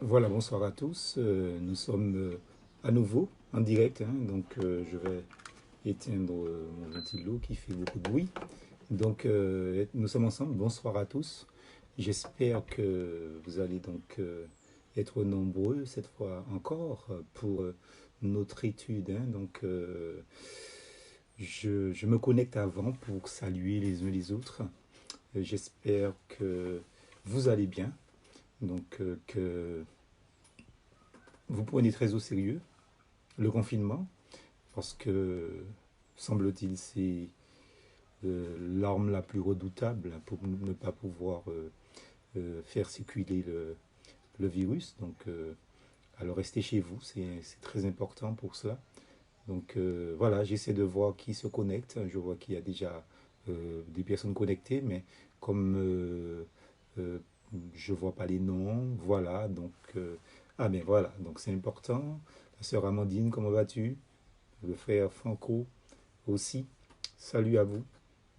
Voilà, bonsoir à tous. Nous sommes à nouveau en direct, hein, donc je vais éteindre mon ventilo qui fait beaucoup de bruit. Donc nous sommes ensemble. Bonsoir à tous. J'espère que vous allez donc être nombreux cette fois encore pour notre étude, hein. Donc je me connecte avant pour saluer les uns les autres. J'espère que vous allez bien. Donc que vous prenez très au sérieux le confinement, parce que, semble-t-il, c'est l'arme la plus redoutable pour ne pas pouvoir faire circuler le virus. Donc, alors restez chez vous, c'est très important pour cela. Donc voilà, j'essaie de voir qui se connecte. Je vois qu'il y a déjà des personnes connectées, mais comme euh, je vois pas les noms, voilà. Donc ah ben voilà, donc c'est important. La sœur Amandine, comment vas-tu? Le frère Franco aussi. Salut à vous.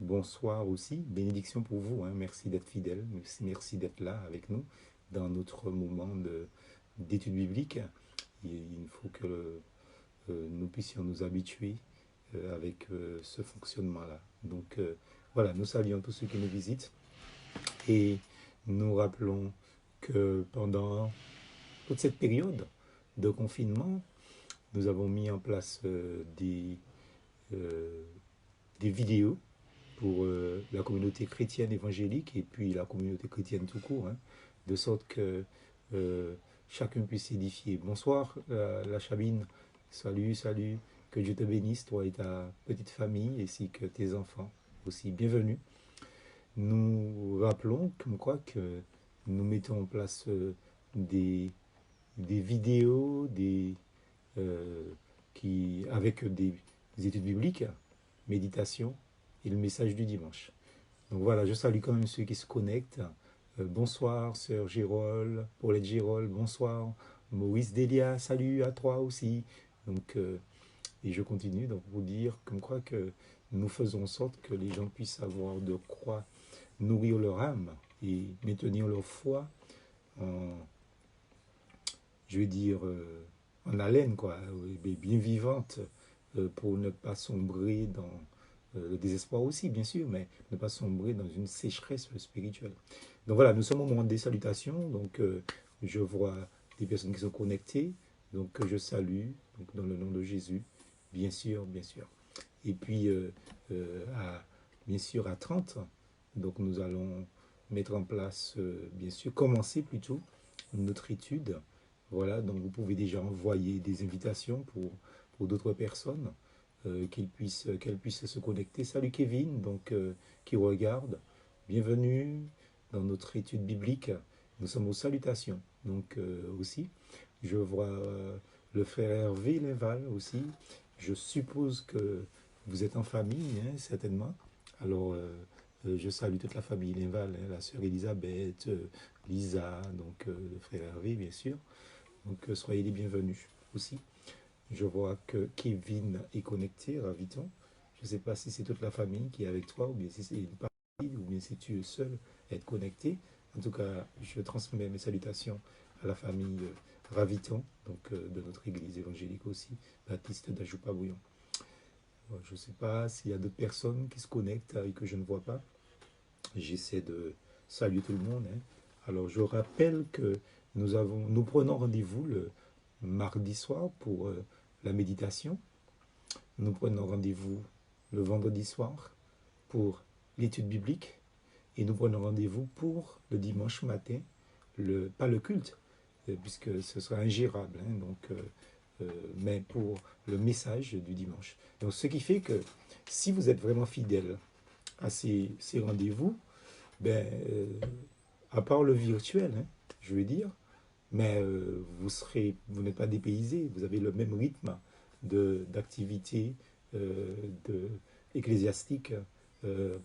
Bonsoir aussi. Bénédiction pour vous, hein. Merci d'être fidèle. Merci d'être là avec nous dans notre moment d'étude biblique. Il faut que nous puissions nous habituer avec ce fonctionnement-là. Donc voilà, nous saluons tous ceux qui nous visitent et nous rappelons que pendant toute cette période de confinement, nous avons mis en place euh, des vidéos pour la communauté chrétienne évangélique et puis la communauté chrétienne tout court, hein, de sorte que euh, chacun puisse s'édifier. Bonsoir, la Chabine. Salut, salut. Que Dieu te bénisse, toi et ta petite famille, ainsi que tes enfants aussi. Bienvenue. Nous rappelons comme quoi que nous mettons en place des vidéos euh, avec des études bibliques, méditation et le message du dimanche. Donc voilà, je salue quand même ceux qui se connectent. Bonsoir, sœur Gérol, Paulette Gérol, bonsoir. Maurice Delia, salut à toi aussi. Donc, et je continue donc vous dire comme quoi que nous faisons en sorte que les gens puissent avoir de quoi nourrir leur âme et maintenir leur foi en, je vais dire, en haleine, quoi, bien vivante, pour ne pas sombrer dans le désespoir aussi, bien sûr, mais ne pas sombrer dans une sécheresse spirituelle. Donc voilà, nous sommes au moment des salutations, donc je vois des personnes qui sont connectées, donc que je salue, donc dans le nom de Jésus, bien sûr, bien sûr. Et puis, bien sûr, à 30, donc nous allons mettre en place, bien sûr, commencer plutôt notre étude. Voilà, donc vous pouvez déjà envoyer des invitations pour d'autres personnes qu'elles puissent se connecter. Salut Kevin, donc qui regarde. Bienvenue dans notre étude biblique. Nous sommes aux salutations. Donc aussi, je vois le frère Hervé Léval aussi. Je suppose que vous êtes en famille, hein, certainement. Alors, je salue toute la famille Léval, hein, la sœur Elisabeth, Lisa, donc le frère Hervé, bien sûr. Donc, soyez les bienvenus aussi. Je vois que Kevin est connecté, ravi-t-on. Je ne sais pas si c'est toute la famille qui est avec toi, ou bien si c'est une partie, ou bien si tu es seul à être connecté. En tout cas, je transmets mes salutations à la famille Raviton, donc de notre église évangélique aussi, Baptiste d'Ajoupa-Bouillon. Je ne sais pas s'il y a d'autres personnes qui se connectent et que je ne vois pas. J'essaie de saluer tout le monde, hein. Alors, je rappelle que nous prenons rendez-vous le mardi soir pour la méditation. Nous prenons rendez-vous le vendredi soir pour l'étude biblique. Et nous prenons rendez-vous pour le dimanche matin, pas le culte, puisque ce sera ingérable, hein, donc, mais pour le message du dimanche. Donc, ce qui fait que si vous êtes vraiment fidèle à ces rendez-vous, ben, à part le virtuel, hein, je veux dire, mais vous n'êtes pas dépaysé, vous avez le même rythme d'activité euh, de, ecclésiastique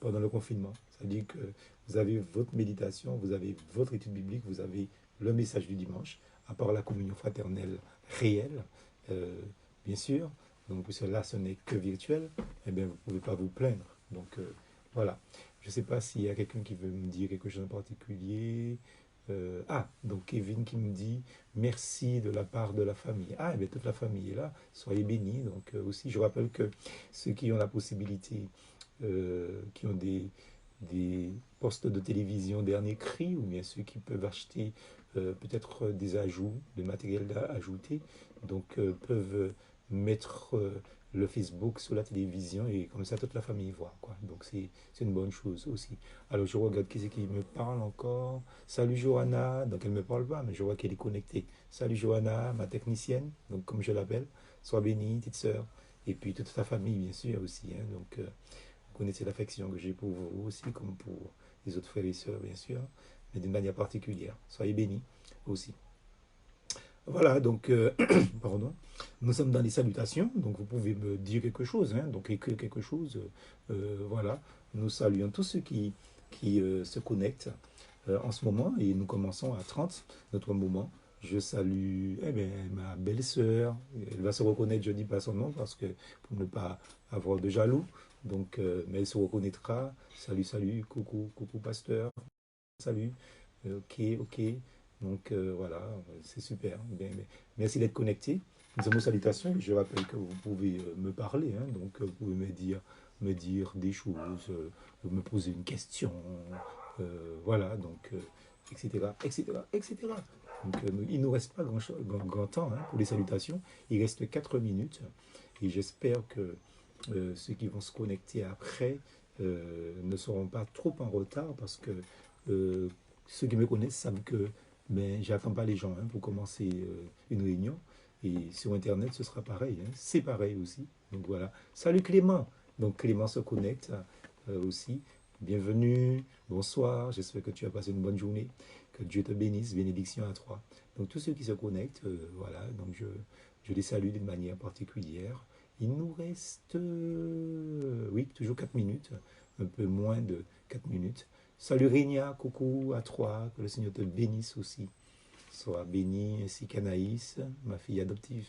pendant le confinement. C'est-à-dire que vous avez votre méditation, vous avez votre étude biblique, vous avez le message du dimanche, à part la communion fraternelle réelle, euh, bien sûr. Donc, puisque là, ce n'est que virtuel, eh bien, vous ne pouvez pas vous plaindre. Donc, voilà. Je ne sais pas s'il y a quelqu'un qui veut me dire quelque chose en particulier. Donc Kevin qui me dit merci de la part de la famille. Ah, et bien toute la famille est là, soyez bénis. Donc aussi, je rappelle que ceux qui ont la possibilité, qui ont des postes de télévision dernier cri, ou bien ceux qui peuvent acheter peut-être des ajouts, de matériel à ajouter, donc peuvent mettre le Facebook sur la télévision et comme ça toute la famille voit, quoi. Donc c'est une bonne chose aussi. Alors je regarde qui c'est qui me parle encore. Salut Johanna, donc elle ne me parle pas, mais je vois qu'elle est connectée. Salut Johanna, ma technicienne, donc comme je l'appelle, sois bénie, petite sœur. Et puis toute ta famille, bien sûr, aussi, hein. Donc vous connaissez l'affection que j'ai pour vous aussi, comme pour les autres frères et sœurs, bien sûr, mais d'une manière particulière. Soyez bénis aussi. Voilà, donc, pardon, nous sommes dans les salutations, donc vous pouvez me dire quelque chose, hein, donc écrire quelque chose. Voilà, nous saluons tous ceux qui se connectent en ce moment et nous commençons à 30 notre moment. Je salue ma belle-sœur, elle va se reconnaître, je ne dis pas son nom parce que pour ne pas avoir de jaloux, donc, mais elle se reconnaîtra. Salut, salut, coucou, coucou pasteur, salut, ok, ok. Donc voilà, c'est super. Bien, merci d'être connecté. Nous avons salutations. Je rappelle que vous pouvez me parler, hein, donc vous pouvez me dire des choses, me poser une question, voilà, donc, etc., etc., etc. Donc il ne nous reste pas grand temps hein, pour les salutations. Il reste 4 minutes et j'espère que ceux qui vont se connecter après ne seront pas trop en retard parce que euh, ceux qui me connaissent savent que ben, j'attends pas les gens hein, pour commencer une réunion. Et sur Internet, ce sera pareil. Hein. C'est pareil aussi. Donc voilà. Salut Clément. Donc Clément se connecte aussi. Bienvenue. Bonsoir. J'espère que tu as passé une bonne journée. Que Dieu te bénisse. Bénédiction à toi. Donc tous ceux qui se connectent, voilà. Donc je les salue d'une manière particulière. Il nous reste, oui, toujours 4 minutes, un peu moins de 4 minutes. Salut Régna, coucou à toi, que le Seigneur te bénisse aussi. Sois béni ainsi qu'Anaïs, ma fille adoptive.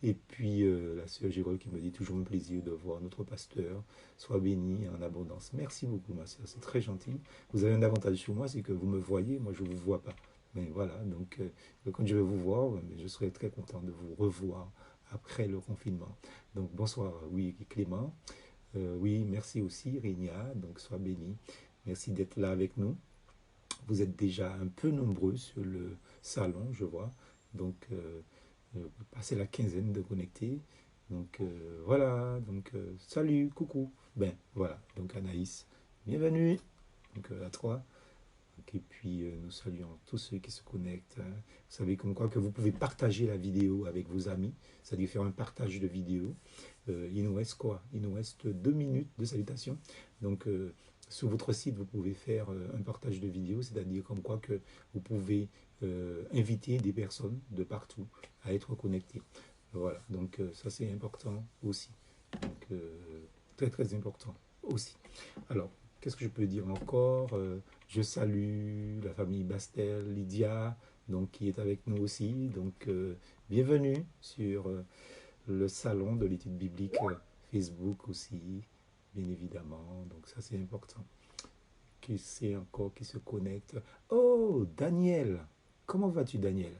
Et puis la sœur Gérald qui me dit toujours un plaisir de voir notre pasteur. Sois béni en abondance. Merci beaucoup ma sœur, c'est très gentil. Vous avez un avantage sur moi, c'est que vous me voyez, moi je ne vous vois pas. Mais voilà, donc quand je vais vous voir, je serai très content de vous revoir après le confinement. Donc bonsoir, oui Clément. Oui, merci aussi Régna, donc sois béni. Merci d'être là avec nous. Vous êtes déjà un peu nombreux sur le salon, je vois. Donc, vous passez la quinzaine de connectés. Donc, voilà. Donc, salut, coucou. Ben, voilà. Donc, Anaïs, bienvenue. Donc, à toi. Donc, et puis, nous saluons tous ceux qui se connectent. Hein. Vous savez comme quoi que vous pouvez partager la vidéo avec vos amis, c'est-à-dire faire un partage de vidéo. Il nous reste quoi? Il nous reste 2 minutes de salutation. Donc, sur votre site, vous pouvez faire un partage de vidéo, c'est-à-dire comme quoi que vous pouvez inviter des personnes de partout à être connectées. Voilà, donc ça c'est important aussi. Donc, très très important aussi. Alors, qu'est-ce que je peux dire encore? Je salue la famille Bastel, Lydia, donc, qui est avec nous aussi. Donc, bienvenue sur le salon de l'étude biblique Facebook aussi, bien évidemment. Donc, ça, c'est important. Qui c'est encore qui se connecte? Oh, Daniel! Comment vas-tu, Daniel?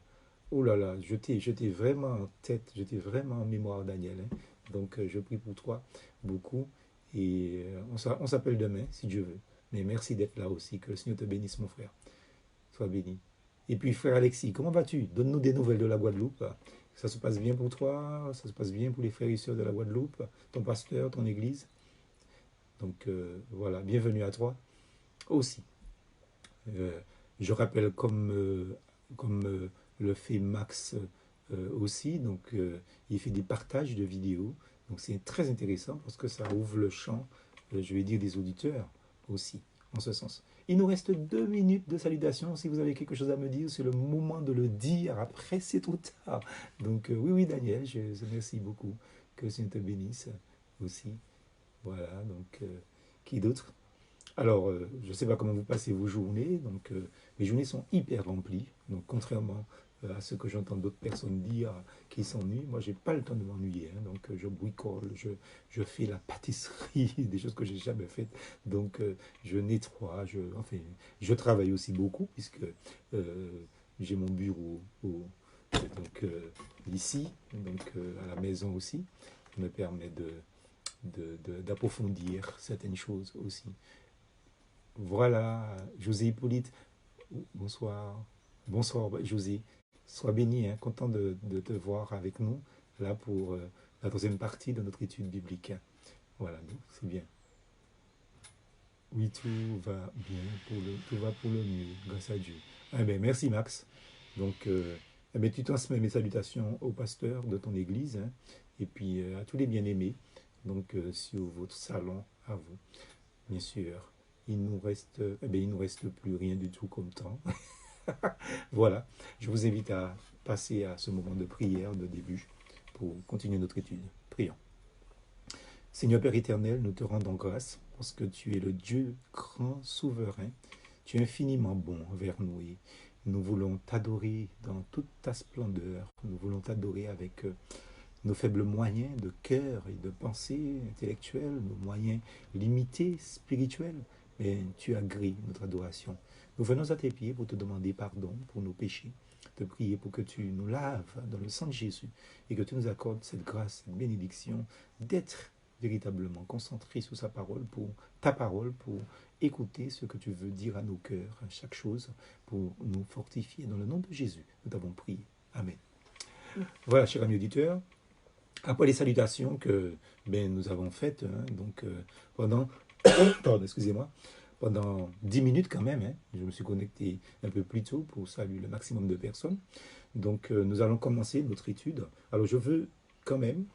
Oh là là, je t'ai vraiment en tête, je t'ai vraiment en mémoire, Daniel. Hein. Donc, je prie pour toi beaucoup. Et on s'appelle demain, si Dieu veut. Mais merci d'être là aussi. Que le Seigneur te bénisse, mon frère. Sois béni. Et puis, frère Alexis, comment vas-tu? Donne-nous des nouvelles de la Guadeloupe. Ça se passe bien pour toi? Ça se passe bien pour les frères et sœurs de la Guadeloupe? Ton pasteur, ton église? Donc, voilà, bienvenue à toi aussi. Euh, je rappelle comme le fait Max aussi, donc il fait des partages de vidéos. Donc c'est très intéressant parce que ça ouvre le champ, je vais dire, des auditeurs aussi, en ce sens. Il nous reste 2 minutes de salutation. Si vous avez quelque chose à me dire, c'est le moment de le dire. Après, c'est trop tard. Donc oui, oui, Daniel, je remercie beaucoup. Que le Seigneur te bénisse aussi. Voilà, donc qui d'autre? Alors, je ne sais pas comment vous passez vos journées, donc mes journées sont hyper remplies. Donc, contrairement à ce que j'entends d'autres personnes dire qui s'ennuient. Moi, j'ai pas le temps de m'ennuyer, hein. Donc je bricole, je fais la pâtisserie, des choses que j'ai jamais faites. Donc je nettoie, enfin, je travaille aussi beaucoup puisque euh, j'ai mon bureau donc ici, donc à la maison aussi, qui me permet d'approfondir certaines choses aussi. Voilà, José Hippolyte, bonsoir. Bonsoir, José. Sois béni, hein, content de te voir avec nous, là pour la troisième partie de notre étude biblique. Voilà, donc c'est bien. Oui, tout va bien, tout va pour le mieux, grâce à Dieu. Ah ben, merci, Max. Donc, eh ben, tu transmets mes salutations au pasteur de ton église, hein, et puis à tous les bien-aimés, donc sur votre salon, à vous, bien sûr. Il nous reste plus rien du tout comme temps. Voilà, je vous invite à passer à ce moment de prière de début pour continuer notre étude. Prions. Seigneur Père éternel, nous te rendons grâce parce que tu es le Dieu grand, souverain. Tu es infiniment bon envers nous et nous voulons t'adorer dans toute ta splendeur. Nous voulons t'adorer avec nos faibles moyens de cœur et de pensée intellectuelle, nos moyens limités, spirituels. Mais tu agrées notre adoration. Nous venons à tes pieds pour te demander pardon pour nos péchés, te prier pour que tu nous laves dans le sang de Jésus et que tu nous accordes cette grâce, cette bénédiction d'être véritablement concentrés sur sa parole, pour ta parole, pour écouter ce que tu veux dire à nos cœurs, à chaque chose, pour nous fortifier. Dans le nom de Jésus, nous t'avons prié. Amen. Voilà, chers amis auditeurs, après les salutations que nous avons faites, hein, donc pendant, pardon, excusez-moi, pendant 10 minutes quand même, hein, je me suis connecté un peu plus tôt pour saluer le maximum de personnes. Donc nous allons commencer notre étude. Alors je veux quand même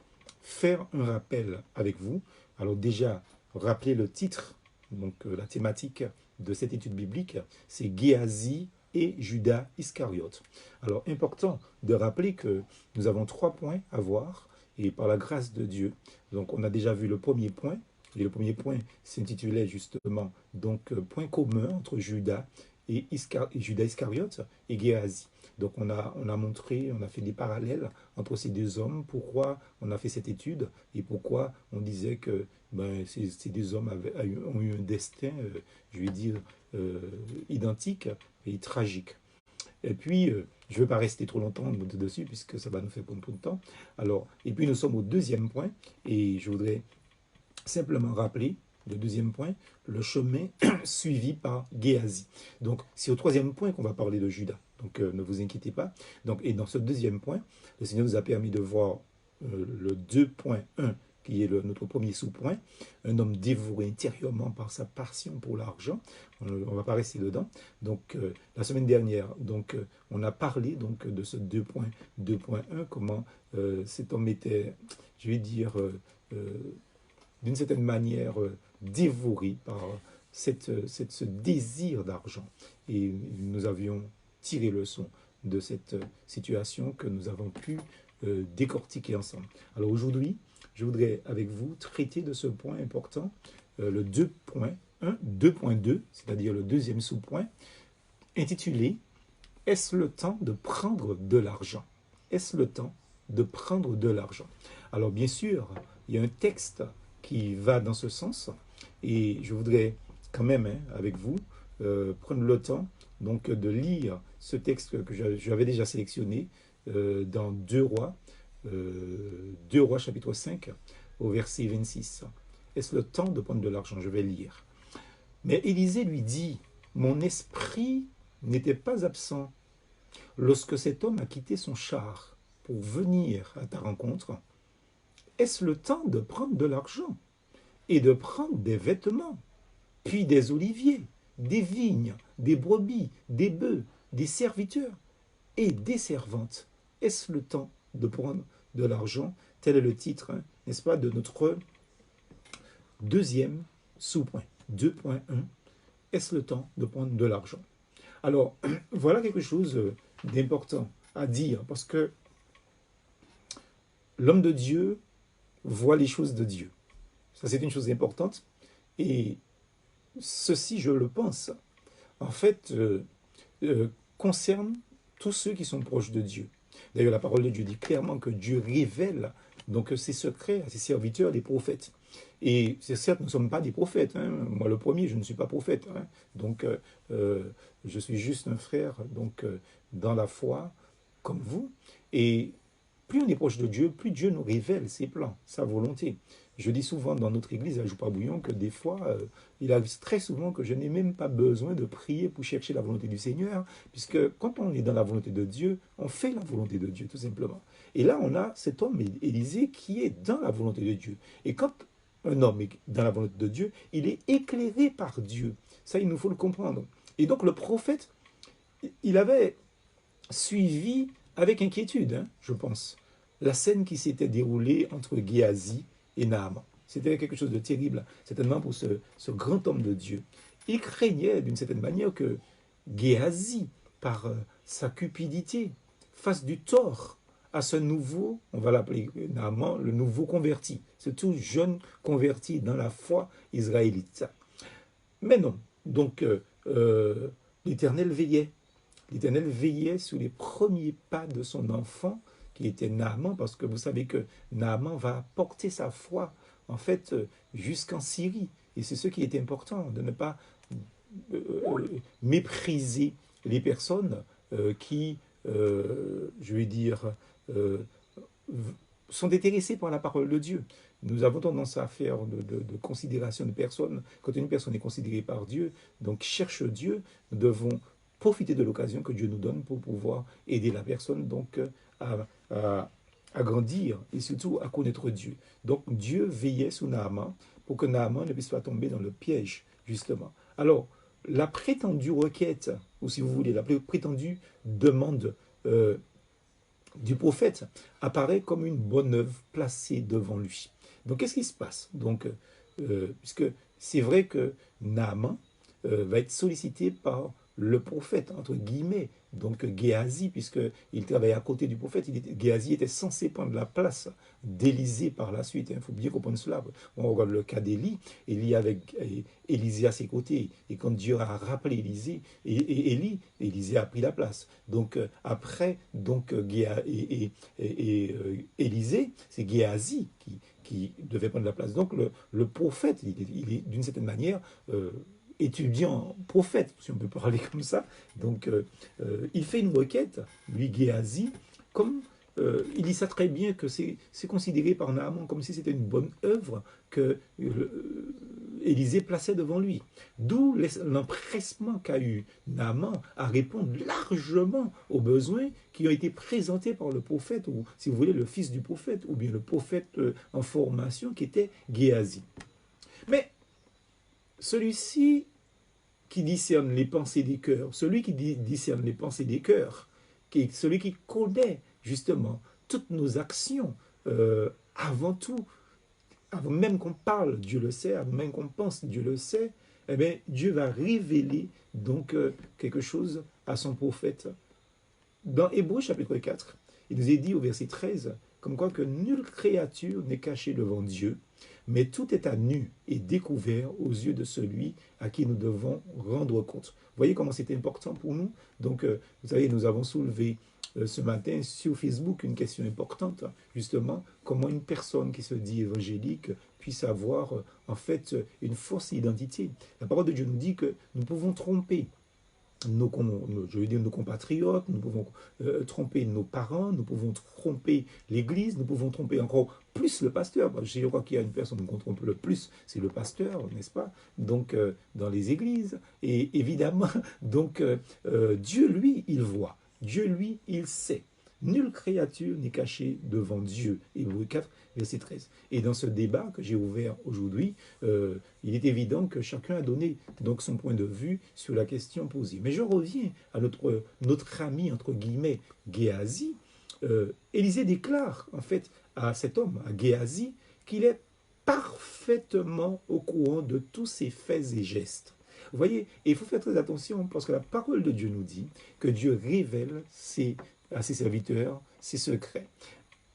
faire un rappel avec vous. Alors déjà, rappeler le titre, donc la thématique de cette étude biblique, c'est Géasi et Judas Iscariote. Alors important de rappeler que nous avons 3 points à voir et par la grâce de Dieu. Donc on a déjà vu le premier point, et le premier point s'intitulait justement donc point commun entre Judas et Judas Iscariote et Géasi. Donc on a montré, on a fait des parallèles entre ces deux hommes, pourquoi on a fait cette étude et pourquoi on disait que ces deux hommes ont eu un destin, je vais dire, identique et tragique. Et puis, je ne veux pas rester trop longtemps dessus, puisque ça va nous faire prendre trop de temps. Alors, et puis nous sommes au deuxième point, et je voudrais simplement rappeler, le deuxième point, le chemin suivi par Géasi. Donc, c'est au troisième point qu'on va parler de Judas. Donc, ne vous inquiétez pas. Donc, et dans ce deuxième point, le Seigneur nous a permis de voir le 2.1, qui est notre premier sous-point, un homme dévoué intérieurement par sa passion pour l'argent. On ne va pas rester dedans. Donc, la semaine dernière, donc, on a parlé donc, de ce 2.1, comment cet homme était, je vais dire, d'une certaine manière dévoré par ce désir d'argent. Et nous avions tiré leçon de cette situation que nous avons pu décortiquer ensemble. Alors aujourd'hui, je voudrais avec vous traiter de ce point important, le 2.1, 2.2, c'est-à-dire le deuxième sous-point, intitulé « Est-ce le temps de prendre de l'argent ?» Est-ce le temps de prendre de l'argent? Alors bien sûr, il y a un texte qui va dans ce sens, et je voudrais quand même, avec vous, prendre le temps donc, de lire ce texte que j'avais déjà sélectionné dans 2 Rois, 2 Rois chapitre 5, au verset 26. Est-ce le temps de prendre de l'argent? Je vais lire. Mais Élisée lui dit, mon esprit n'était pas absent lorsque cet homme a quitté son char pour venir à ta rencontre. Est-ce le temps de prendre de l'argent et de prendre des vêtements, puis des oliviers, des vignes, des brebis, des bœufs, des serviteurs et des servantes? Est-ce le temps de prendre de l'argent? Tel est le titre, n'est-ce pas, de notre deuxième sous-point, 2.1. Est-ce le temps de prendre de l'argent? Alors, voilà quelque chose d'important à dire, parce que l'homme de Dieu voit les choses de Dieu. Ça, c'est une chose importante. Et ceci, je le pense, en fait, concerne tous ceux qui sont proches de Dieu. D'ailleurs, la parole de Dieu dit clairement que Dieu révèle donc ses secrets à ses serviteurs, les prophètes. Et c'est certes, nous ne sommes pas des prophètes. Hein. Moi, le premier, je ne suis pas prophète. Hein. Donc, je suis juste un frère donc, dans la foi, comme vous. Et plus on est proche de Dieu, plus Dieu nous révèle ses plans, sa volonté. Je dis souvent dans notre église à Joupabouillon que des fois, il arrive très souvent que je n'ai même pas besoin de prier pour chercher la volonté du Seigneur, puisque quand on est dans la volonté de Dieu, on fait la volonté de Dieu, tout simplement. Et là, on a cet homme, Élisée, qui est dans la volonté de Dieu. Et quand un homme est dans la volonté de Dieu, il est éclairé par Dieu. Ça, il nous faut le comprendre. Et donc, le prophète, il avait suivi avec inquiétude, hein, je pense, la scène qui s'était déroulée entre Géasi et Naaman. C'était quelque chose de terrible, certainement pour ce grand homme de Dieu. Il craignait d'une certaine manière que Géasi, par sa cupidité, fasse du tort à ce nouveau, on va l'appeler Naaman, le nouveau converti, ce tout jeune converti dans la foi israélite. Mais non, donc l'Éternel veillait. L'Éternel veillait sur les premiers pas de son enfant, qui était Naaman, parce que vous savez que Naaman va porter sa foi, en fait, jusqu'en Syrie. Et c'est ce qui est important, de ne pas mépriser les personnes qui, je vais dire, sont intéressées par la parole de Dieu. Nous avons tendance à faire de considération de personnes. Quand une personne est considérée par Dieu, donc cherche Dieu, nous devons profiter de l'occasion que Dieu nous donne pour pouvoir aider la personne donc à grandir et surtout à connaître Dieu. Donc Dieu veillait sur Naaman pour que Naaman ne puisse pas tomber dans le piège, justement. Alors, la prétendue requête, ou si vous voulez, la prétendue demande du prophète apparaît comme une bonne œuvre placée devant lui. Donc, qu'est-ce qui se passe? Donc, puisque c'est vrai que Naaman va être sollicité par le prophète, entre guillemets, donc Géasi, puisqu'il travaillait à côté du prophète, Géasi était censé prendre la place d'Élisée par la suite. Il faut bien comprendre cela. On regarde le cas d'Élie, Élie avec Élisée à ses côtés, et quand Dieu a rappelé Élisée, Élie, Élisée a pris la place. Donc après, donc Élisée, c'est Géasi qui devait prendre la place. Donc le prophète, il est d'une certaine manière étudiant prophète, si on peut parler comme ça. Donc, il fait une requête, lui, Géasi, comme il dit ça très bien que c'est considéré par Naaman comme si c'était une bonne œuvre que Élisée plaçait devant lui. D'où l'empressement qu'a eu Naaman à répondre largement aux besoins qui ont été présentés par le prophète, ou si vous voulez, le fils du prophète, ou bien le prophète en formation qui était Géasi. Mais celui-ci qui discerne les pensées des cœurs, celui qui discerne les pensées des cœurs, celui qui connaît justement toutes nos actions, avant tout, avant même qu'on parle, Dieu le sait, avant même qu'on pense, Dieu le sait, eh bien, Dieu va révéler donc quelque chose à son prophète. Dans Hébreux chapitre 4, il nous est dit au verset 13, comme quoi que nulle créature n'est cachée devant Dieu, mais tout est à nu et découvert aux yeux de celui à qui nous devons rendre compte. Vous voyez comment c'est important pour nous? Donc, vous savez, nous avons soulevé ce matin sur Facebook une question importante, justement, comment une personne qui se dit évangélique puisse avoir, en fait, une fausse identité. La parole de Dieu nous dit que nous pouvons tromper nos compatriotes, nous pouvons tromper nos parents, nous pouvons tromper l'Église, nous pouvons tromper encore plus le pasteur. Je crois qu'il y a une personne qu'on trompe le plus, c'est le pasteur, n'est-ce pas? Donc, dans les églises. Et évidemment, donc, Dieu, lui, il voit. Dieu, lui, il sait. Nulle créature n'est cachée devant Dieu. Hébreux 4, verset 13. Et dans ce débat que j'ai ouvert aujourd'hui, il est évident que chacun a donné donc son point de vue sur la question posée. Mais je reviens à notre ami, entre guillemets, Géasi. Élisée déclare, en fait, à cet homme, à Géasi, qu'il est parfaitement au courant de tous ses faits et gestes. Vous voyez, et il faut faire très attention parce que la parole de Dieu nous dit que Dieu révèle à ses serviteurs ses secrets.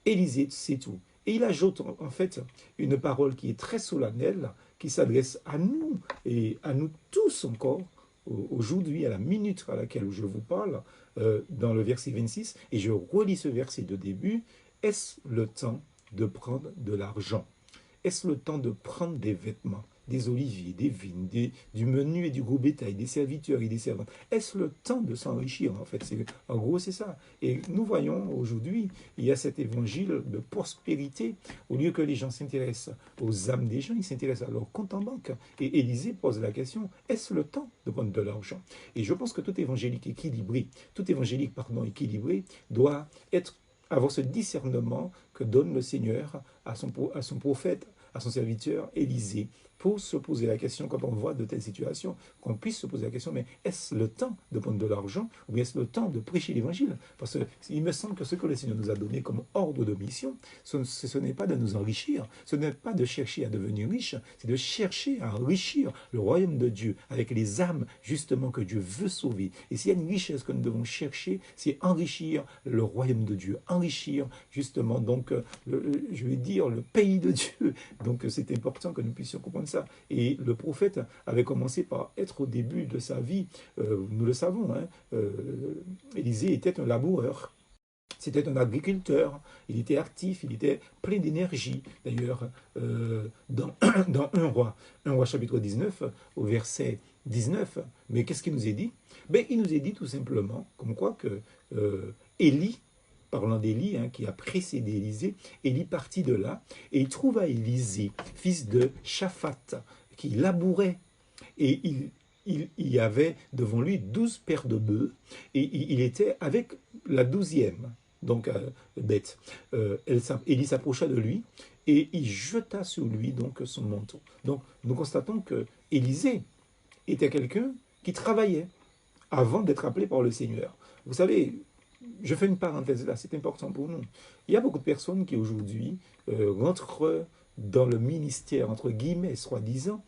Élisée sait tout. Et il ajoute en fait une parole qui est très solennelle, qui s'adresse à nous et à nous tous encore aujourd'hui, à la minute à laquelle je vous parle, dans le verset 26, et je relis ce verset de début, est-ce le temps de prendre de l'argent? Est-ce le temps de prendre des vêtements, des oliviers, des vignes, du menu et du gros bétail, des serviteurs et des servantes? Est-ce le temps de s'enrichir, en fait? En gros, c'est ça. Et nous voyons aujourd'hui, il y a cet évangile de prospérité. Au lieu que les gens s'intéressent aux âmes des gens, ils s'intéressent à leur compte en banque. Et Élisée pose la question, est-ce le temps de prendre de l'argent? Et je pense que tout évangélique équilibré, doit avoir ce discernement que donne le Seigneur à son prophète, à son serviteur Élisée, pour se poser la question, quand on voit de telles situations, qu'on puisse se poser la question, mais est-ce le temps de prendre de l'argent ou bien est-ce le temps de prêcher l'évangile? Parce qu'il me semble que ce que le Seigneur nous a donné comme ordre de mission, ce n'est pas de nous enrichir, ce n'est pas de chercher à devenir riche, c'est de chercher à enrichir le royaume de Dieu avec les âmes justement que Dieu veut sauver. Et s'il y a une richesse que nous devons chercher, c'est enrichir le royaume de Dieu, enrichir justement donc, je vais dire, le pays de Dieu. Donc c'est important que nous puissions comprendre ça. Et le prophète avait commencé par être au début de sa vie, nous le savons, hein, Élisée était un laboureur. C'était un agriculteur, il était actif, il était plein d'énergie. D'ailleurs, dans 1 roi chapitre 19, au verset 19, mais qu'est-ce qu'il nous est dit? Ben, il nous est dit tout simplement, comme quoi que Élie, parlant d'Élie, hein, qui a précédé Élisée, Élie partit de là, et il trouva Élisée, fils de Shaphat, qui labourait, et il y avait devant lui 12 paires de bœufs, et il était avec la 12e, donc bête. Élie s'approcha de lui, et il jeta sur lui donc son manteau. Donc nous constatons que Élisée était quelqu'un qui travaillait avant d'être appelé par le Seigneur. Vous savez, je fais une parenthèse là, c'est important pour nous. Il y a beaucoup de personnes qui aujourd'hui rentrent dans le ministère, entre guillemets, soi-disant,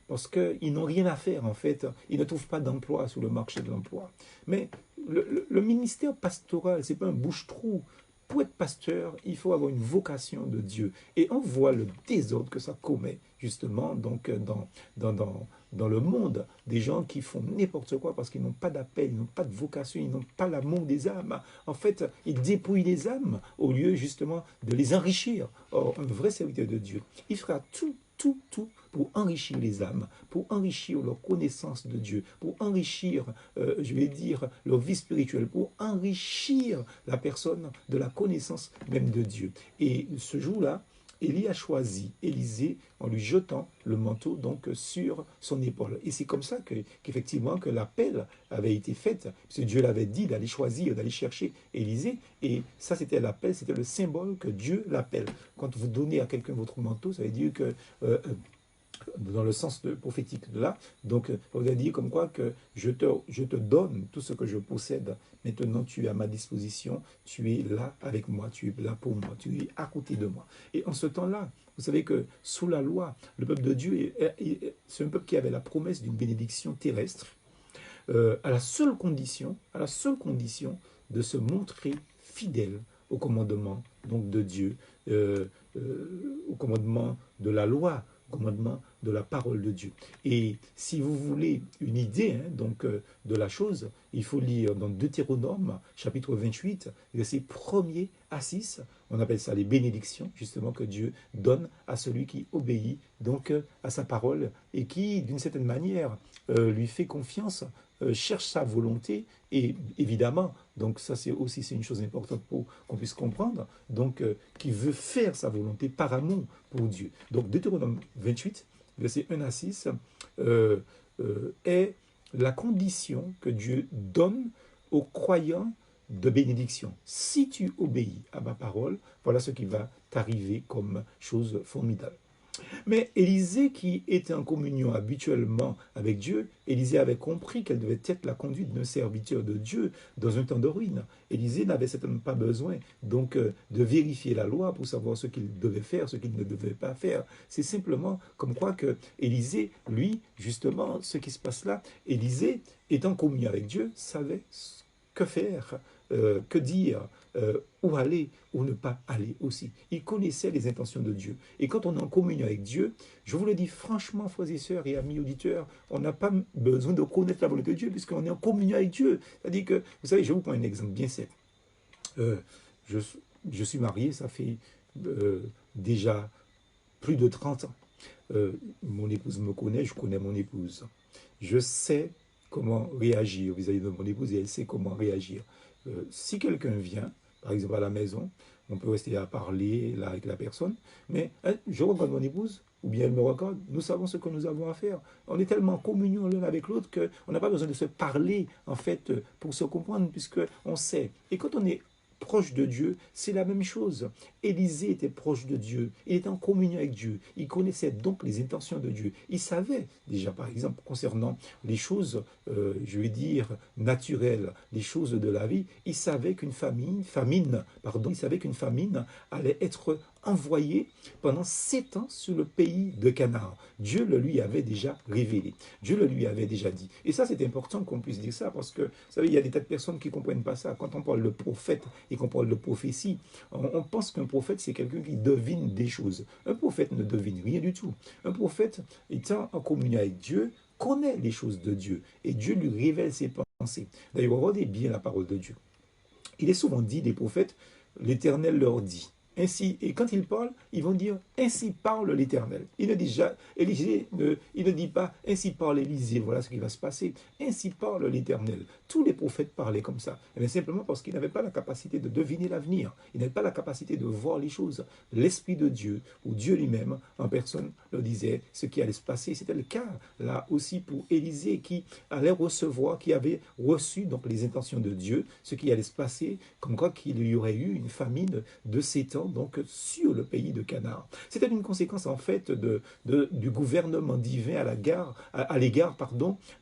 parce qu'ils n'ont rien à faire en fait. Ils ne trouvent pas d'emploi sur le marché de l'emploi. Mais le ministère pastoral, c'est pas un bouche-trou. Pour être pasteur, il faut avoir une vocation de Dieu. Et on voit le désordre que ça commet, justement, donc, dans le monde. Des gens qui font n'importe quoi parce qu'ils n'ont pas d'appel, ils n'ont pas de vocation, ils n'ont pas l'amour des âmes. En fait, ils dépouillent les âmes au lieu, justement, de les enrichir. Or, un vrai serviteur de Dieu, il fera tout pour enrichir les âmes, pour enrichir leur connaissance de Dieu, pour enrichir, je vais dire, leur vie spirituelle, pour enrichir la personne de la connaissance même de Dieu. Et ce jour-là, Élie a choisi Élisée en lui jetant le manteau donc sur son épaule. Et c'est comme ça qu'effectivement que l'appel avait été fait, parce que Dieu l'avait dit d'aller choisir, d'aller chercher Élisée, et ça c'était l'appel, c'était le symbole que Dieu l'appelle. Quand vous donnez à quelqu'un votre manteau, ça veut dire que dans le sens prophétique de là, donc on va dire comme quoi que je te donne tout ce que je possède, maintenant tu es à ma disposition, tu es là avec moi, tu es là pour moi, tu es à côté de moi. Et en ce temps-là, vous savez que sous la loi, le peuple de Dieu, c'est un peuple qui avait la promesse d'une bénédiction terrestre, à la seule condition de se montrer fidèle au commandement donc, de Dieu, au commandement de la loi, au commandement de la parole de Dieu. Et si vous voulez une idée donc, de la chose, il faut lire dans Deutéronome, chapitre 28, versets 1er à 6, on appelle ça les bénédictions, justement, que Dieu donne à celui qui obéit donc à sa parole et qui, d'une certaine manière, lui fait confiance, cherche sa volonté et évidemment, donc ça c'est une chose importante pour qu'on puisse comprendre, donc qui veut faire sa volonté par amour pour Dieu. Donc Deutéronome 28, versets 1 à 6, est la condition que Dieu donne aux croyants de bénédiction. Si tu obéis à ma parole, voilà ce qui va t'arriver comme chose formidable. Mais Élisée, qui était en communion habituellement avec Dieu, Élisée avait compris quelle devait être la conduite d'un serviteur de Dieu dans un temps de ruine. Élisée n'avait certainement pas besoin donc de vérifier la loi pour savoir ce qu'il devait faire, ce qu'il ne devait pas faire. C'est simplement comme quoi que Élisée, lui, justement, ce qui se passe là, Élisée, étant en communion avec Dieu, savait que faire que dire, où aller, où ne pas aller aussi. Il connaissait les intentions de Dieu. Et quand on est en communion avec Dieu, je vous le dis franchement, frères et sœurs et amis auditeurs, on n'a pas besoin de connaître la volonté de Dieu puisqu'on est en communion avec Dieu. C'est-à-dire que, vous savez, je vous prends un exemple bien simple. Euh, je, je suis marié, ça fait déjà plus de 30 ans. Mon épouse me connaît, je connais mon épouse. Je sais comment réagir vis-à-vis de mon épouse et elle sait comment réagir. Si quelqu'un vient, par exemple à la maison, on peut rester à parler là avec la personne, mais hein, je regarde mon épouse, ou bien elle me regarde, nous savons ce que nous avons à faire. On est tellement en communion l'un avec l'autre qu'on n'a pas besoin de se parler, en fait, pour se comprendre, puisqu'on sait. Et quand on est proche de Dieu, c'est la même chose. Élisée était proche de Dieu, il était en communion avec Dieu, il connaissait donc les intentions de Dieu. Il savait déjà, par exemple, concernant les choses, je vais dire, naturelles, les choses de la vie, il savait il savait qu'une famine allait être envoyée pendant 7 ans sur le pays de Canaan. Dieu le lui avait déjà révélé. Dieu le lui avait déjà dit. Et ça, c'est important qu'on puisse dire ça parce que, vous savez, il y a des tas de personnes qui ne comprennent pas ça. Quand on parle de prophète et qu'on parle de prophétie, on pense qu'un prophète, c'est quelqu'un qui devine des choses. Un prophète ne devine rien du tout. Un prophète, étant en communion avec Dieu, connaît les choses de Dieu et Dieu lui révèle ses pensées. D'ailleurs, regardez bien la parole de Dieu. Il est souvent dit des prophètes, l'Éternel leur dit. Ainsi, et quand ils parlent, ils vont dire ainsi parle l'Éternel. Il ne dit il ne dit pas ainsi parle Élisée, voilà ce qui va se passer. Ainsi parle l'Éternel. Tous les prophètes parlaient comme ça. Mais simplement parce qu'ils n'avaient pas la capacité de deviner l'avenir. Ils n'avaient pas la capacité de voir les choses. L'Esprit de Dieu, ou Dieu lui-même, en personne, leur disait ce qui allait se passer. C'était le cas là aussi pour Élisée qui allait recevoir, qui avait reçu donc les intentions de Dieu, ce qui allait se passer, comme quoi qu'il y aurait eu une famine de 7 ans donc sur le pays de Canaan. C'était une conséquence en fait du gouvernement divin à l'égard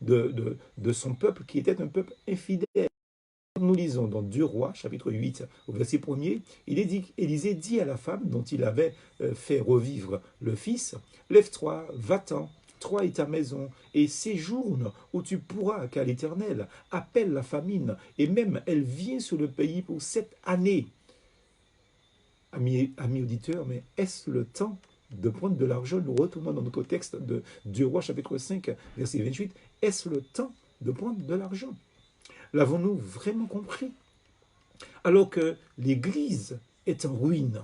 de son peuple qui était un peuple infidèle. Nous lisons dans 2 Rois, chapitre 8, au verset 1er, Élisée dit à la femme dont il avait fait revivre le fils, « Lève-toi, va-t'en, toi et ta maison, et séjourne où tu pourras, car l'Éternel appelle la famine, et même elle vient sur le pays pour 7 années. » Amis auditeurs, mais est-ce le temps de prendre de l'argent? Nous retournons dans notre texte de 2 Rois, chapitre 5, verset 28. Est-ce le temps de prendre de l'argent? L'avons-nous vraiment compris? Alors que l'Église est en ruine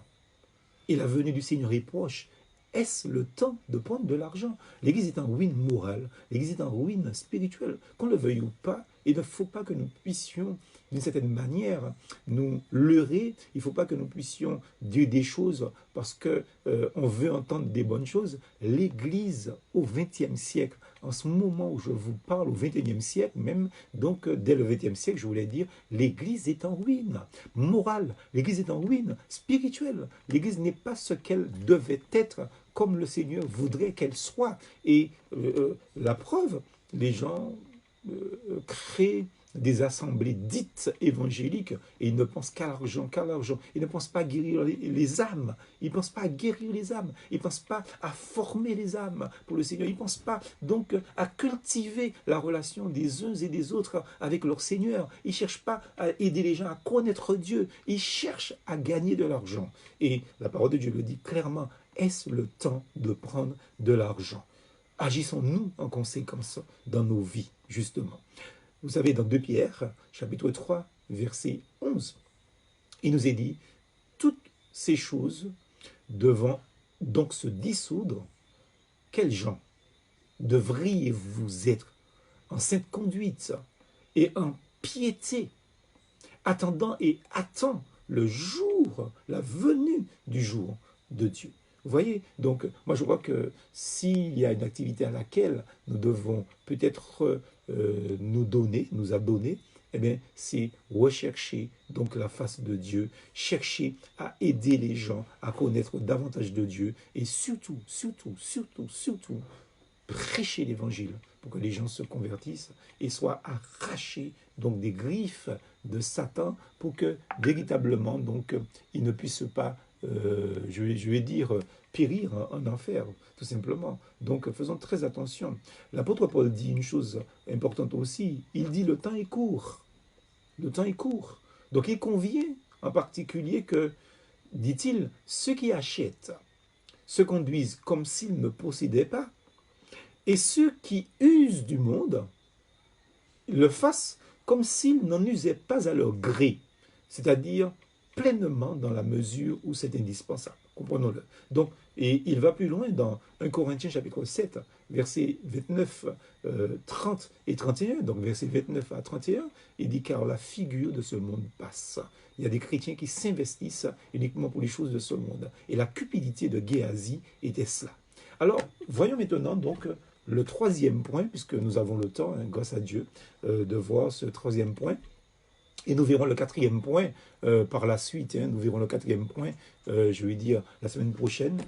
et la venue du Seigneur est proche, est-ce le temps de prendre de l'argent? L'Église est en ruine morale, l'Église est en ruine spirituelle. Qu'on le veuille ou pas, il ne faut pas que nous puissions, d'une certaine manière, nous leurrer. Il ne faut pas que nous puissions dire des choses parce qu'on veut entendre des bonnes choses. L'Église au XXe siècle, en ce moment où je vous parle, au XXIe siècle même, donc dès le XXe siècle, je voulais dire, l'Église est en ruine morale, l'Église est en ruine spirituelle. L'Église n'est pas ce qu'elle devait être comme le Seigneur voudrait qu'elle soit. Et la preuve, les gens créent des assemblées dites évangéliques et ils ne pensent qu'à l'argent, qu'à l'argent. Ils ne pensent pas à guérir les âmes. Ils ne pensent pas à guérir les âmes. Ils ne pensent pas à former les âmes pour le Seigneur. Ils ne pensent pas donc à cultiver la relation des uns et des autres avec leur Seigneur. Ils ne cherchent pas à aider les gens à connaître Dieu. Ils cherchent à gagner de l'argent. Et la parole de Dieu le dit clairement. Est-ce le temps de prendre de l'argent? Agissons-nous en conséquence dans nos vies, justement. Vous savez, dans 2 Pierre, chapitre 3, verset 11, il nous est dit, toutes ces choses devant donc se dissoudre, quels gens devriez-vous être en sainte conduite et en piété, attendant le jour, la venue du jour de Dieu. Vous voyez, donc moi je crois que s'il y a une activité à laquelle nous devons peut-être nous adonner, eh bien c'est rechercher donc la face de Dieu, chercher à aider les gens à connaître davantage de Dieu et surtout, prêcher l'évangile pour que les gens se convertissent et soient arrachés donc des griffes de Satan pour que véritablement donc ils ne puissent pas je vais dire périr en enfer tout simplement. Donc faisons très attention. L'apôtre Paul dit une chose importante aussi, il dit le temps est court. Le temps est court. Donc il convient en particulier que, dit-il, ceux qui achètent se conduisent comme s'ils ne possédaient pas, et ceux qui usent du monde le fassent comme s'ils n'en usaient pas à leur gré, c'est-à-dire pleinement dans la mesure où c'est indispensable. Comprenons-le. Donc, et il va plus loin dans 1 Corinthiens chapitre 7, versets 29, 30 et 31. Donc, versets 29 à 31, il dit, car la figure de ce monde passe. Il y a des chrétiens qui s'investissent uniquement pour les choses de ce monde. Et la cupidité de Géasi était cela. Alors, voyons maintenant donc le troisième point, puisque nous avons le temps, hein, grâce à Dieu, de voir ce troisième point. Et nous verrons le quatrième point par la suite. Hein, nous verrons le quatrième point, je vais dire, la semaine prochaine,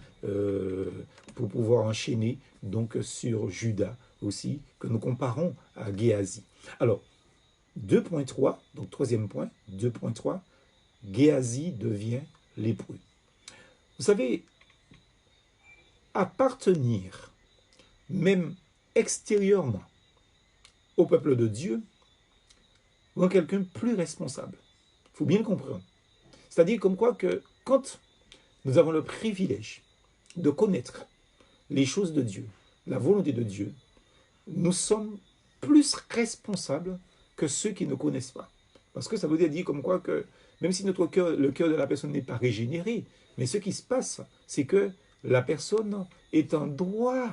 pour pouvoir enchaîner donc sur Judas aussi, que nous comparons à Géasi. Alors, 2.3, donc troisième point, 2.3, Géasi devient lépreux. Vous savez, appartenir, même extérieurement, au peuple de Dieu, rend quelqu'un plus responsable. Il faut bien le comprendre. C'est-à-dire comme quoi que quand nous avons le privilège de connaître les choses de Dieu, la volonté de Dieu, nous sommes plus responsables que ceux qui ne connaissent pas. Parce que ça veut dire comme quoi que, même si notre cœur, le cœur de la personne n'est pas régénéré, mais ce qui se passe, c'est que la personne est en droit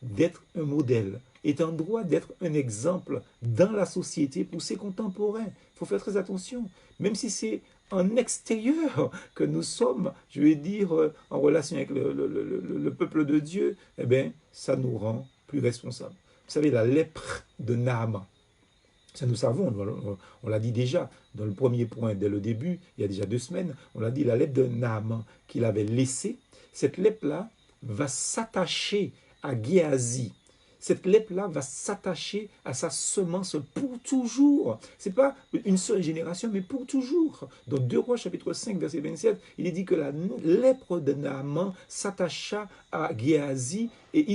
d'être un modèle, est en droit d'être un exemple dans la société pour ses contemporains. Il faut faire très attention. Même si c'est en extérieur que nous sommes, je vais dire, en relation avec le peuple de Dieu, eh bien, ça nous rend plus responsables. Vous savez, la lèpre de Naaman, ça nous savons, on l'a dit déjà dans le premier point, dès le début, il y a déjà 2 semaines, on l'a dit, la lèpre de Naaman qu'il avait laissée, cette lèpre-là va s'attacher à Géasi. Cette lèpre-là va s'attacher à sa semence pour toujours. Ce n'est pas une seule génération, mais pour toujours. Dans 2 Rois chapitre 5, verset 27, il est dit que la lèpre de Naaman s'attacha à Géasi et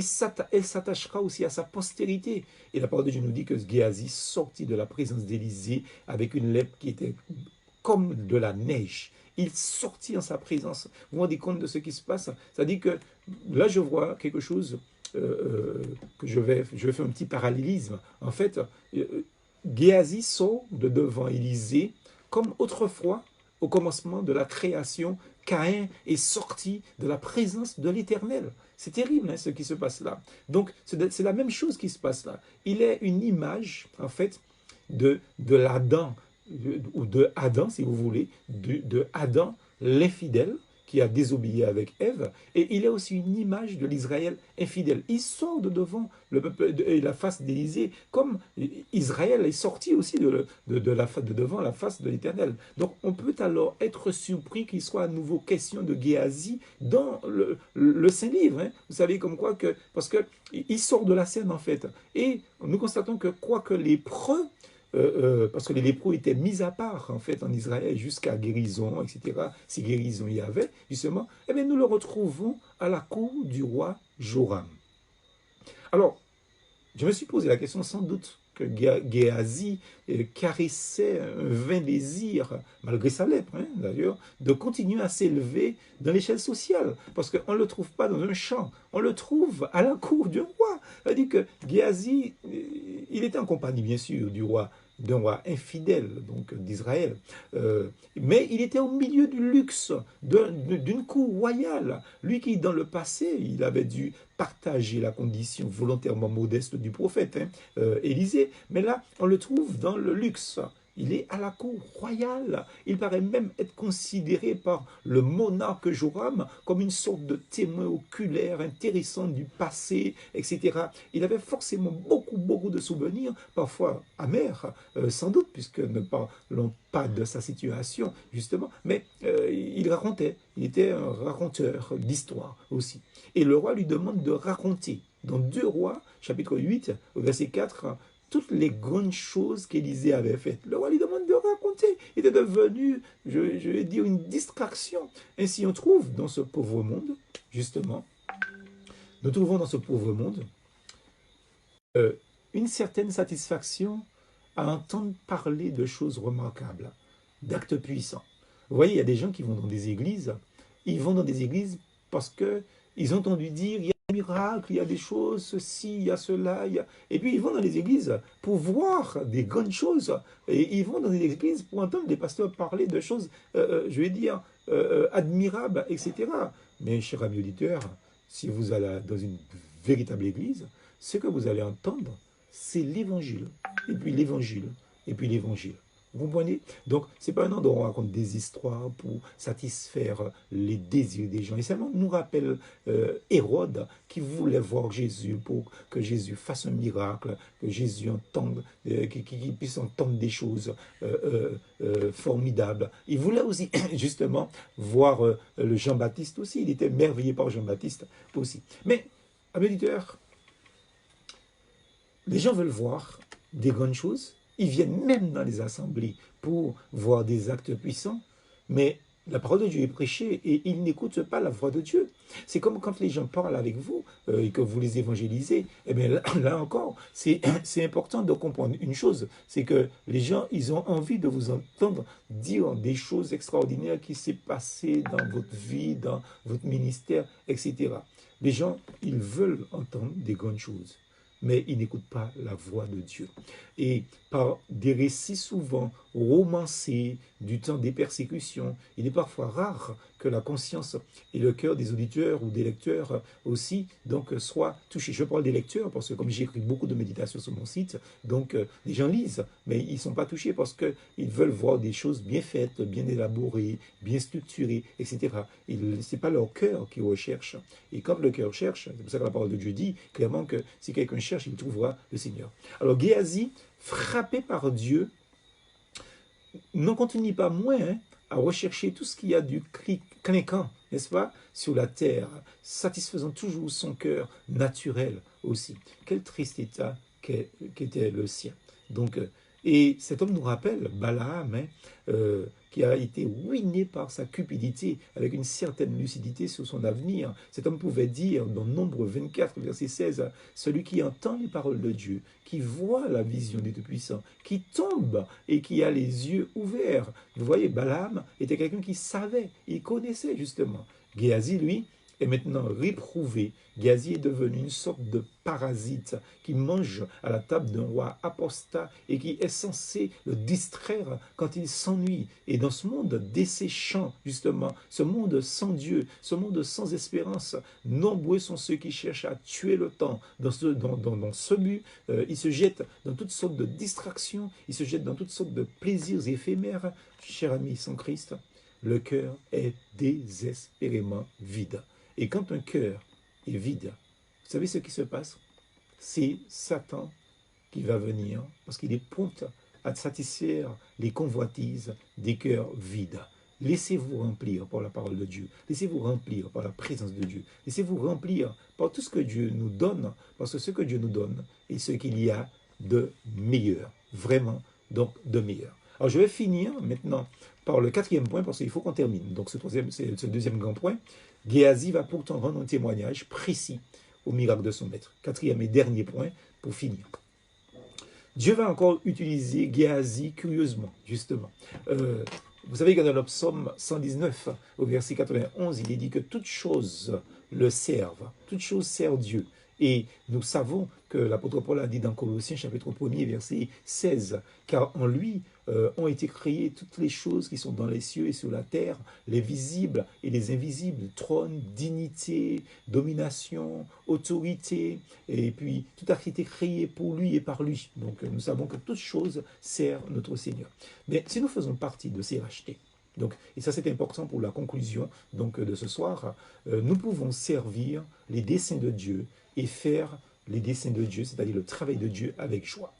elle s'attachera aussi à sa postérité. Et la parole de Dieu nous dit que Géasi sortit de la présence d'Élisée avec une lèpre qui était comme de la neige. Il sortit en sa présence. Vous vous rendez compte de ce qui se passe? Ça dit que là, je vois quelque chose que je vais faire un petit parallélisme. En fait, Géasi sort de devant Élisée comme autrefois, au commencement de la création, Caïn est sorti de la présence de l'Éternel. C'est terrible hein, ce qui se passe là. Donc, c'est la même chose qui se passe là. Il est une image, en fait, de l'Adam, ou de Adam, si vous voulez, de Adam, l'infidèle, qui a désobéi avec Ève, et il est aussi une image de l'Israël infidèle. Il sort de devant le peuple, la face d'Élisée, comme Israël est sorti aussi de devant la face de l'Éternel. Donc on peut alors être surpris qu'il soit à nouveau question de Géasi dans le Saint-Livre. Hein. Vous savez comme quoi que, parce qu'il sort de la scène en fait, et nous constatons que quoique lépreux, parce que les lépreux étaient mis à part en fait en Israël jusqu'à guérison, etc. Si guérison il y avait, justement, eh bien, nous le retrouvons à la cour du roi Joram. Alors, je me suis posé la question sans doute que Géasi caressait un vain désir, malgré sa lèpre hein, d'ailleurs, de continuer à s'élever dans l'échelle sociale. Parce qu'on ne le trouve pas dans un champ, on le trouve à la cour du roi. C'est-à-dire que Géasi, il était en compagnie bien sûr du roi, d'un roi infidèle, donc d'Israël, mais il était au milieu du luxe, d'une cour royale. Lui qui, dans le passé, il avait dû partager la condition volontairement modeste du prophète, hein, Élisée, mais là, on le trouve dans le luxe. Il est à la cour royale. Il paraît même être considéré par le monarque Joram comme une sorte de témoin oculaire intéressant du passé, etc. Il avait forcément beaucoup de souvenirs, parfois amers, sans doute, puisque ne parlons pas de sa situation, justement, mais il racontait. Il était un raconteur d'histoire aussi. Et le roi lui demande de raconter. Dans 2 Rois, chapitre 8, verset 4, toutes les grandes choses qu'Élisée avait faites. Le roi lui demande de raconter. Il était devenu, je vais dire, une distraction. Ainsi, on trouve dans ce pauvre monde, justement, nous trouvons dans ce pauvre monde une certaine satisfaction à entendre parler de choses remarquables, d'actes puissants. Vous voyez, il y a des gens qui vont dans des églises, ils vont dans des églises parce qu'ils ont entendu dire, il y a des miracles, il y a des choses, ceci, il y a cela, et puis ils vont dans les églises pour voir des grandes choses, et ils vont dans des églises pour entendre des pasteurs parler de choses, je vais dire, admirables, etc. Mais, cher ami auditeur, si vous allez dans une véritable église, ce que vous allez entendre, c'est l'évangile, et puis l'évangile, et puis l'évangile. Vous comprenez? Donc, ce n'est pas un endroit où on raconte des histoires pour satisfaire les désirs des gens. Et ça nous rappelle Hérode qui voulait voir Jésus pour que Jésus fasse un miracle, que Jésus entende, qu'il puisse entendre des choses formidables. Il voulait aussi, justement, voir le Jean-Baptiste aussi. Il était merveillé par Jean-Baptiste aussi. Mais, amis auditeurs, les gens veulent voir des grandes choses. Ils viennent même dans les assemblées pour voir des actes puissants, mais la parole de Dieu est prêchée et ils n'écoutent pas la voix de Dieu. C'est comme quand les gens parlent avec vous et que vous les évangélisez. Eh bien là encore, c'est important de comprendre une chose, c'est que les gens, ils ont envie de vous entendre dire des choses extraordinaires qui s'est passé dans votre vie, dans votre ministère, etc. Les gens, ils veulent entendre des grandes choses, mais ils n'écoutent pas la voix de Dieu. Et par des récits souvent romancés du temps des persécutions, il est parfois rare que la conscience et le cœur des auditeurs ou des lecteurs aussi donc soient touchés. Je parle des lecteurs parce que comme j'écris beaucoup de méditations sur mon site, donc les gens lisent, mais ils ne sont pas touchés parce qu'ils veulent voir des choses bien faites, bien élaborées, bien structurées, etc. Ce n'est pas leur cœur qui recherche. Et quand le cœur cherche, c'est pour ça que la parole de Dieu dit clairement que si quelqu'un cherche, il trouvera le Seigneur. Alors Géasi, frappé par Dieu, n'en continue pas moins à rechercher tout ce qu'il y a du clinquant, n'est-ce pas, sur la terre, satisfaisant toujours son cœur naturel aussi. Quel triste état qu'était le sien. Donc, et cet homme nous rappelle Balaam, qui a été ruiné par sa cupidité, avec une certaine lucidité sur son avenir. Cet homme pouvait dire, dans Nombre 24, verset 16, « Celui qui entend les paroles de Dieu, qui voit la vision du Tout-Puissant, qui tombe et qui a les yeux ouverts. » Vous voyez, Balaam était quelqu'un qui savait, il connaissait justement. Géasi, lui, est maintenant réprouvé. Géasi est devenu une sorte de parasite qui mange à la table d'un roi apostat et qui est censé le distraire quand il s'ennuie. Et dans ce monde desséchant, justement, ce monde sans Dieu, ce monde sans espérance, nombreux sont ceux qui cherchent à tuer le temps. Dans ce but, ils se jettent dans toutes sortes de distractions, ils se jettent dans toutes sortes de plaisirs éphémères. Cher ami sans Christ, le cœur est désespérément vide. Et quand un cœur est vide, vous savez ce qui se passe? C'est Satan qui va venir, parce qu'il est prompt à satisfaire les convoitises des cœurs vides. Laissez-vous remplir par la parole de Dieu. Laissez-vous remplir par la présence de Dieu. Laissez-vous remplir par tout ce que Dieu nous donne, parce que ce que Dieu nous donne est ce qu'il y a de meilleur. Vraiment, donc de meilleur. Alors je vais finir maintenant par le quatrième point, parce qu'il faut qu'on termine. Donc ce deuxième grand point. Géasi va pourtant rendre un témoignage précis au miracle de son maître. Quatrième et dernier point pour finir. Dieu va encore utiliser Géasi curieusement, justement. Vous savez que dans le psaume 119, au verset 91, il est dit que toute chose le servent, toute chose sert Dieu. Et nous savons que l'apôtre Paul a dit dans Colossiens chapitre 1er, verset 16, car en lui ont été créées toutes les choses qui sont dans les cieux et sur la terre, les visibles et les invisibles, trône, dignité, domination, autorité, et puis tout a été créé pour lui et par lui. Donc nous savons que toute chose sert notre Seigneur. Mais si nous faisons partie de ces rachetés, donc, et ça c'est important pour la conclusion donc, de ce soir, nous pouvons servir les desseins de Dieu et faire les desseins de Dieu, c'est-à-dire le travail de Dieu avec joie.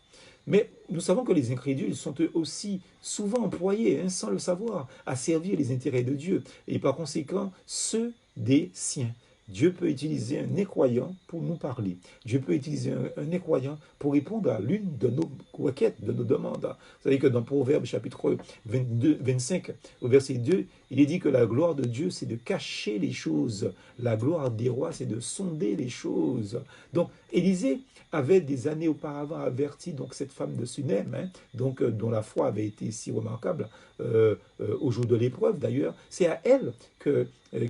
Mais nous savons que les incrédules sont eux aussi souvent employés, sans le savoir, à servir les intérêts de Dieu, et par conséquent ceux des siens. Dieu peut utiliser un incroyant pour nous parler. Dieu peut utiliser un incroyant pour répondre à l'une de nos requêtes, de nos demandes. Vous savez que dans Proverbes chapitre 25, au verset 2, Il est dit que la gloire de Dieu, c'est de cacher les choses. La gloire des rois, c'est de sonder les choses. Donc, Élisée avait des années auparavant averti donc cette femme de Sunem, hein, donc dont la foi avait été si remarquable au jour de l'épreuve d'ailleurs. C'est à elle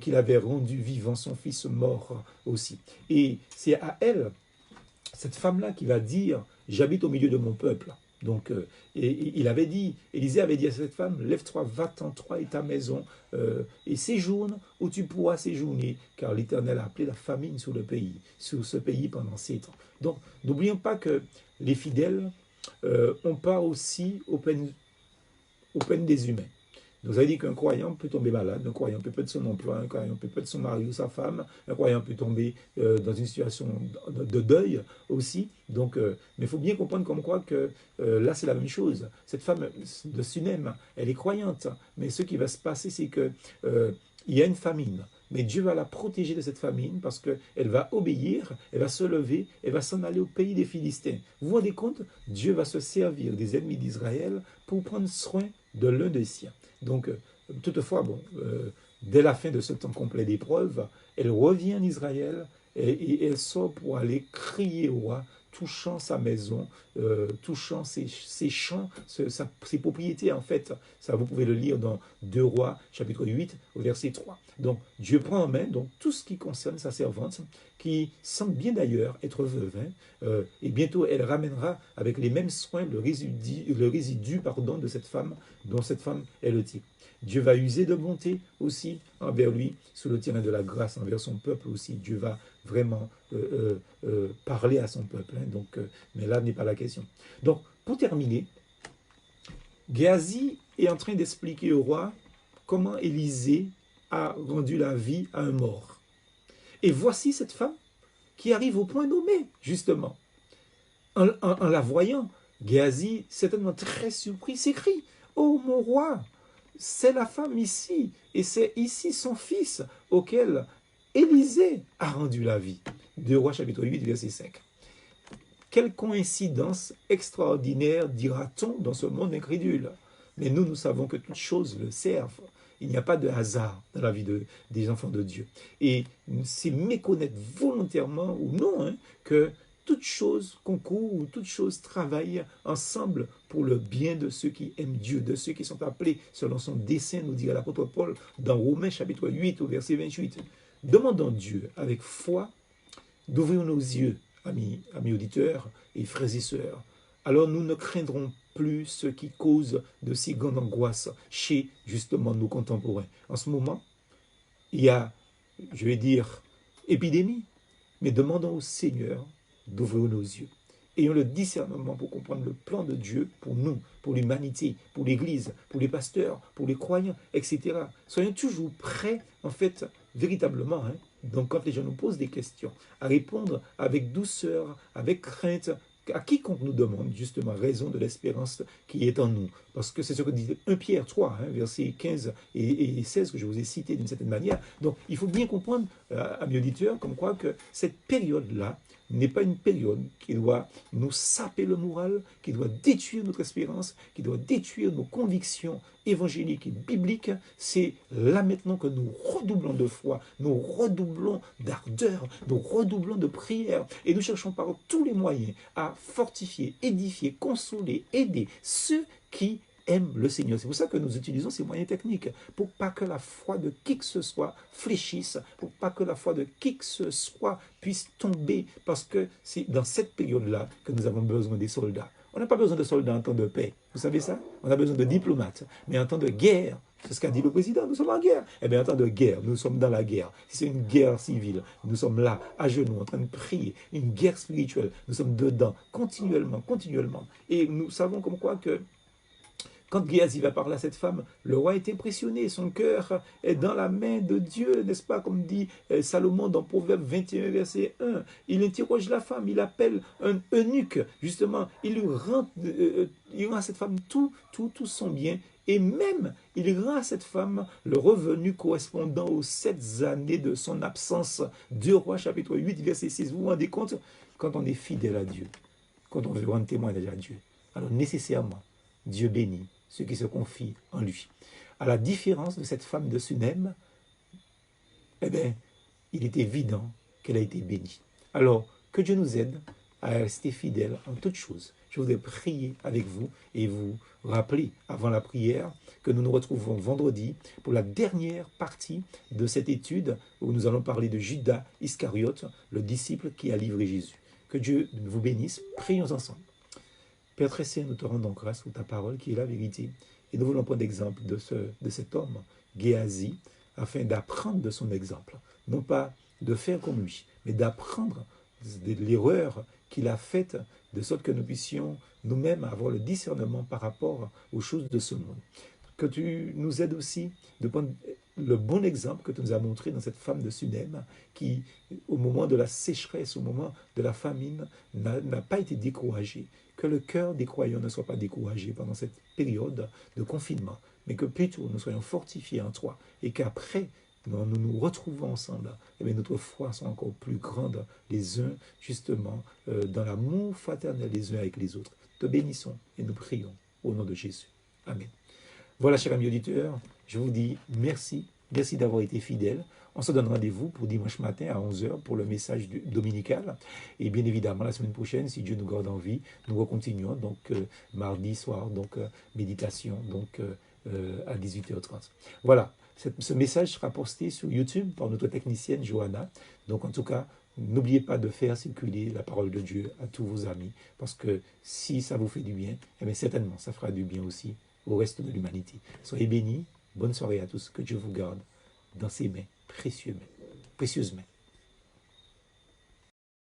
qu'il avait rendu vivant son fils mort aussi. Et c'est à elle, cette femme-là, qui va dire « J'habite au milieu de mon peuple ». Donc, et il avait dit, Élisée avait dit à cette femme, lève-toi, va-t'en, toi et ta maison, et séjourne où tu pourras séjourner, car l'Éternel a appelé la famine sur le pays, sur ce pays pendant 7 ans. Donc, n'oublions pas que les fidèles, on part aussi aux peines des humains. Nous avons dit qu'un croyant peut tomber malade, un croyant peut perdre son emploi, un croyant peut perdre son mari ou sa femme, un croyant peut tomber dans une situation de deuil aussi. Donc, mais il faut bien comprendre comme quoi que là, c'est la même chose. Cette femme de Sunem, elle est croyante, mais ce qui va se passer, c'est que il y a une famine. Mais Dieu va la protéger de cette famine parce qu'elle va obéir, elle va se lever, elle va s'en aller au pays des Philistins. Vous vous rendez compte? Dieu va se servir des ennemis d'Israël pour prendre soin de l'un des siens. Donc, toutefois, bon, dès la fin de ce temps complet d'épreuve, elle revient en Israël et elle sort pour aller crier au roi, touchant sa maison, touchant ses champs, ses propriétés en fait. Ça, vous pouvez le lire dans 2 Rois, chapitre 8, au verset 3. Donc, Dieu prend en main donc, tout ce qui concerne sa servante, qui semble bien d'ailleurs être veuve, hein, et bientôt elle ramènera avec les mêmes soins le résidu de cette femme, dont cette femme est le type. Dieu va user de bonté aussi envers lui, sous le terrain de la grâce envers son peuple aussi. Dieu va vraiment parler à son peuple. Hein, donc, mais là n'est pas la question. Donc, pour terminer, Géasi est en train d'expliquer au roi comment Élisée a rendu la vie à un mort. Et voici cette femme qui arrive au point nommé, justement. En la voyant, Géasi, certainement très surpris, s'écrie « Oh mon roi, c'est la femme ici, et c'est ici son fils auquel Élisée a rendu la vie. » 2 Rois chapitre 8, verset 5. Quelle coïncidence extraordinaire, dira-t-on, dans ce monde incrédule. Mais nous savons que toutes choses le servent. Il n'y a pas de hasard dans la vie des enfants de Dieu. Et c'est méconnaître volontairement ou non hein, que toutes choses concourent ou toutes choses travaillent ensemble pour le bien de ceux qui aiment Dieu, de ceux qui sont appelés selon son dessein, nous dit l'apôtre Paul dans Romains chapitre 8 au verset 28. Demandons Dieu avec foi d'ouvrir nos yeux, amis auditeurs et frères et sœurs. Alors nous ne craindrons plus ce qui cause de si grande angoisse chez justement nos contemporains. En ce moment, il y a, je vais dire, épidémie, mais demandons au Seigneur d'ouvrir nos yeux. Ayons le discernement pour comprendre le plan de Dieu pour nous, pour l'humanité, pour l'Église, pour les pasteurs, pour les croyants, etc. Soyons toujours prêts, en fait, véritablement, hein, donc quand les gens nous posent des questions, à répondre avec douceur, avec crainte, à quiconque nous demande justement raison de l'espérance qui est en nous. Parce que c'est ce que dit 1 Pierre 3, hein, versets 15 et 16 que je vous ai cités d'une certaine manière. Donc il faut bien comprendre, amis auditeurs, comme quoi que cette période-là n'est pas une période qui doit nous saper le moral, qui doit détruire notre espérance, qui doit détruire nos convictions évangéliques et bibliques. C'est là maintenant que nous redoublons de foi, nous redoublons d'ardeur, nous redoublons de prière et nous cherchons par tous les moyens à fortifier, édifier, consoler, aider ceux qui aiment le Seigneur. C'est pour ça que nous utilisons ces moyens techniques, pour pas que la foi de qui que ce soit fléchisse, pour pas que la foi de qui que ce soit puisse tomber, parce que c'est dans cette période-là que nous avons besoin des soldats. On n'a pas besoin de soldats en temps de paix, vous savez ça? On a besoin de diplomates, mais en temps de guerre, c'est ce qu'a dit le président, nous sommes en guerre. Eh bien, en temps de guerre, nous sommes dans la guerre. Si c'est une guerre civile, nous sommes là, à genoux, en train de prier, une guerre spirituelle, nous sommes dedans, continuellement, continuellement. Et nous savons comme quoi que quand Géasi va parler à cette femme, le roi est impressionné, son cœur est dans la main de Dieu, n'est-ce pas, comme dit Salomon dans Proverbe 21, verset 1. Il interroge la femme, il appelle un eunuque, justement, il rend à cette femme tout son bien, et même, il rend à cette femme le revenu correspondant aux 7 années de son absence. 2 Rois, chapitre 8, verset 6. Vous vous rendez compte? Quand on est fidèle à Dieu, quand on veut rendre témoignage à Dieu, alors nécessairement, Dieu bénit ceux qui se confient en lui. à la différence de cette femme de Sunem, eh bien, il est évident qu'elle a été bénie. Alors, que Dieu nous aide à rester fidèles en toutes choses. Je voudrais prier avec vous et vous rappeler avant la prière que nous nous retrouvons vendredi pour la dernière partie de cette étude où nous allons parler de Judas Iscariote, le disciple qui a livré Jésus. Que Dieu vous bénisse. Prions ensemble. Père très saint, nous te rendons grâce pour ta parole qui est la vérité. Et nous voulons prendre l'exemple de cet homme, Géasi, afin d'apprendre de son exemple. Non pas de faire comme lui, mais d'apprendre de l'erreur qu'il a faite, de sorte que nous puissions nous-mêmes avoir le discernement par rapport aux choses de ce monde. Que tu nous aides aussi de prendre le bon exemple que tu nous as montré dans cette femme de Sunem qui, au moment de la sécheresse, au moment de la famine, n'a pas été découragée. Que le cœur des croyants ne soit pas découragé pendant cette période de confinement, mais que plutôt nous soyons fortifiés en toi et qu'après, nous nous retrouvons ensemble, et bien notre foi soit encore plus grande les uns justement dans l'amour fraternel les uns avec les autres. Te bénissons et nous prions au nom de Jésus. Amen. Voilà, chers amis auditeurs, je vous dis merci. Merci d'avoir été fidèles. On se donne rendez-vous pour dimanche matin à 11 h pour le message dominical. Et bien évidemment, la semaine prochaine, si Dieu nous garde en vie, nous recontinuons. Donc, mardi soir, donc méditation, donc à 18h30. Voilà, ce message sera posté sur YouTube par notre technicienne Johanna. Donc, en tout cas, n'oubliez pas de faire circuler la parole de Dieu à tous vos amis. Parce que si ça vous fait du bien, eh bien certainement, ça fera du bien aussi au reste de l'humanité. Soyez bénis. Bonne soirée à tous. Que Dieu vous garde dans ses mains, précieuses mains.